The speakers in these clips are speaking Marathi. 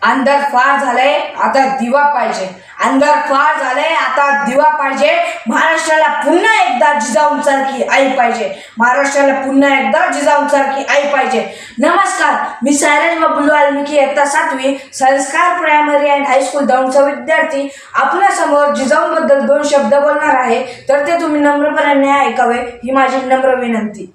अंधार फार झालंय, आता दिवा पाहिजे. अंधार फार झालंय, आता दिवा पाहिजे. महाराष्ट्राला पुन्हा एकदा जिजाऊंसारखी आई पाहिजे. महाराष्ट्राला पुन्हा एकदा जिजाऊंसारखी आई पाहिजे. नमस्कार, मी सायरज बबलू वाल्मिकी, इयत्ता 7वी, संस्कार प्रायमरी अँड हायस्कूल दौंडचा विद्यार्थी आपल्या समोर जिजाऊंबद्दल 2 शब्द बोलणार आहे. तर ते तुम्ही नम्रपणे ऐकावे ही माझी नम्र विनंती.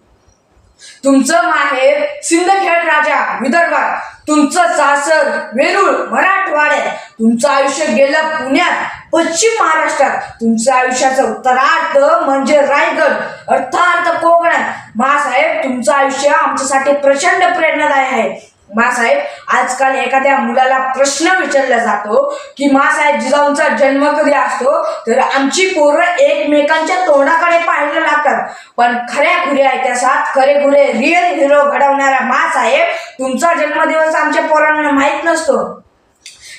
तुमचं माहेर सिंदखेड राजा विदर्भात, तुमचं सासर वेरूळ मराठवाड्यात, तुमचं आयुष्य गेलं पुण्यात पश्चिम महाराष्ट्रात, तुमचं आयुष्याचं उत्तरार्ध म्हणजे रायगड अर्थार्थ कोकणात. मासाहेब, तुमचं आयुष्य आमच्यासाठी प्रचंड प्रेरणादायी आहे. मासाहेब, आजकाल एखाद्या मुलाला प्रश्न विचारला जातो की मासाहेब जिजाऊंचा जन्म कधी असतो, तर आमची पोरं एकमेकांच्या तोंडाकडे पाहायला लागतात. पण खऱ्या इतिहासात खरेखुरे रिअल हिरो घडवणारा मासाहेब तुमचा जन्मदिवस आमच्या पोरांना माहीत नसतो.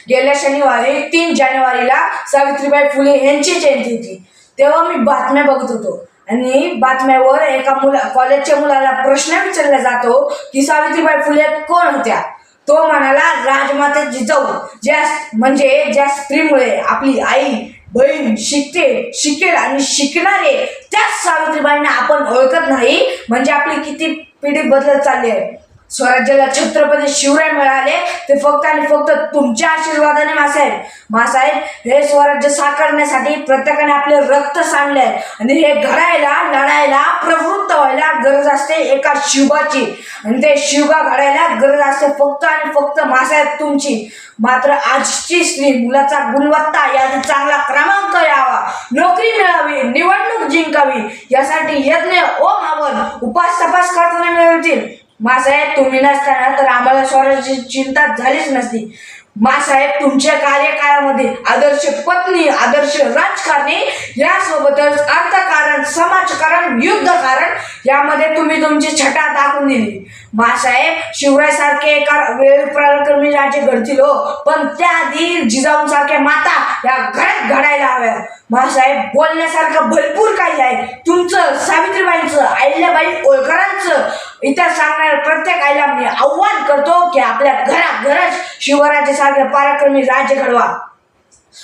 गेल्या शनिवारी 3 जानेवारीला सावित्रीबाई फुले यांची जयंती होती. तेव्हा मी बातम्या बघत होतो आणि बातम्यावर एका कॉलेजच्या मुलाला प्रश्न विचारला जातो की सावित्रीबाई फुले कोण होत्या. तो म्हणाला, राजमाता जिजाऊ, ज्या स्त्रीमुळे आपली आई बहीण शिकेल आणि शिकणारे त्याच सावित्रीबाईंना आपण ओळखत नाही म्हणजे आपली किती पिढी बदलत चालली आहे. स्वराज्याला छत्रपती शिवराय मिळाले ते फक्त आणि फक्त तुमच्या आशीर्वादाने. मासाहेब, हे स्वराज्य साकारण्यासाठी प्रत्येकाने आपले रक्त सांडले आहे आणि हे घडायला लढायला प्रवृत्त व्हायला गरज असते एका शिवबाची, आणि ते शिवबा घडायला गरज असते फक्त आणि फक्त मासाहेब तुमची. मात्र आजची स्त्री मुलाचा गुणवत्ता यादी चांगला क्रमांक यावा, नोकरी मिळावी, निवडणूक जिंकावी यासाठी यज्ञ ओम हवन उपास तपास करताना मिळवतील. मासाहेब, तुम्ही नसताना तर आम्हाला स्वराज्याची चिंता झालीच नसती. मासाहेब, तुमच्या कार्यकाळामध्ये आदर्श पत्नी, आदर्श राजकारणी यासोबतच अर्थकारण, समाजकारण, युद्धकारण यामध्ये तुम्ही तुमची छटा दाखवून दिली. मासाहेब, शिवरायसारखे एका वेळ पराक्रमी राजे घडतील हो, पण त्याआधी जिजाऊंसारख्या माता या घरात घडायला हव्या. मासाहेब, बोलण्यासारखं भरपूर काही आहे. तुमचं, सावित्रीबाईंचं, अहिल्याबाई होळकरांचं इतिहास सांगणाऱ्या प्रत्येक आईला मी आव्हान करतो की आपल्या घरात शिवरायासारखे पराक्रमी राज्य घडवा.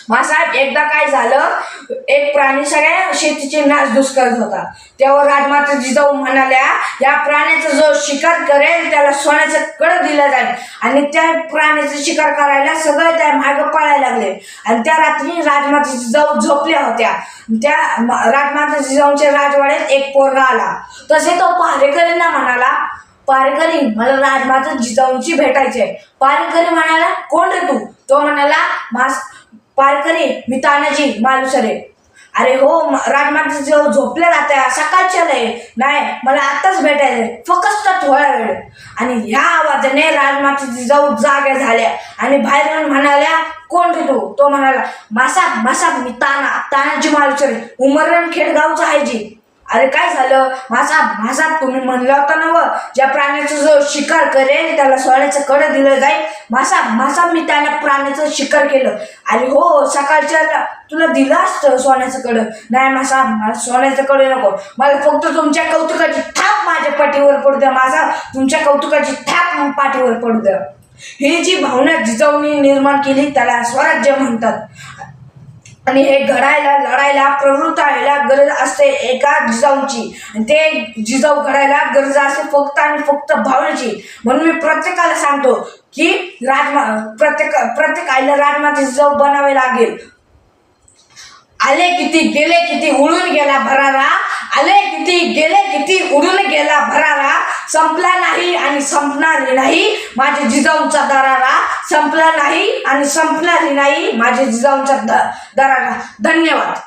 मासाहेब, एकदा काय झालं, एक प्राणी सगळ्या शेतीची नासधूस करत होता. तेव्हा राजमाता जिजाऊ म्हणाल्या, या प्राण्याचा जो शिकार करेल त्याला सोन्याचं कड दिलं जाईल. आणि त्या प्राण्याचा शिकार करायला सगळे त्या मागं पळायला लागले. आणि त्या रात्री राजमाता जिजाऊ झोपल्या होत्या. त्या राजमाता जिजाऊच्या राजवाड्यात एक पोरगा आला. तसे तो पहारेकरींना म्हणाला, पहारेकरी, मला राजमाता जिजाऊंची भेटायची आहे. पहारेकरी म्हणाला, कोण रे तू? तो म्हणाला, पारकरी, मी तानाजी मालुसरे. अरे हो, राजमाता जिजाऊ झोपल्या जात्या, सकाळच्या नाही, मला आताच भेटायचंय, फक्त थोडा वेळ. आणि ह्या आवाजाने राजमाता जिजाऊ जाग्या झाल्या आणि बाहेर येऊन म्हणाल्या, कोण रे तू? तो म्हणाला, मासा मी तानाजी मालुसरे, उमरण खेडगावचा आहे जी. अरे काय झालं? मासा तुम्ही म्हणलं होतं ना, ज्या प्राण्याचा जो शिकार करेल त्याला सोन्याचं कड दिलं जाईल. मासा मी त्याला प्राण्याचं शिकार केलं. अरे हो, सकाळच्या तुला दिलं असतं सोन्याचं कड. नाही मासा, मला सोन्याचं कड नको, मला फक्त तुमच्या कौतुकाची थाप माझ्या पाठीवर पडू द्या. मासा, तुमच्या कौतुकाची थाप पाठीवर पडू द्या. ही जी भावना जिजाऊंनी निर्माण केली त्याला स्वराज्य म्हणतात. आणि हे घडायला लढायला प्रवृत्त व्हायला गरज असते एका जिजाऊंची, आणि ते जिजाऊ घडायला गरज असते फक्त आणि फक्त भावनेची. म्हणून मी प्रत्येकाला सांगतो की प्रत्येक आईला राजमाता जिजाऊ बनावे लागेल. आले किती गेले किती उडून गेला भरारा, आले किती गेले किती उडून गेला भरारा, संपला नाही आणि संपणार नाही माझे जिजाऊंचा दरारा, संपला नाही आणि संपणार नाही माझे जिजाऊंचा दरारा. धन्यवाद.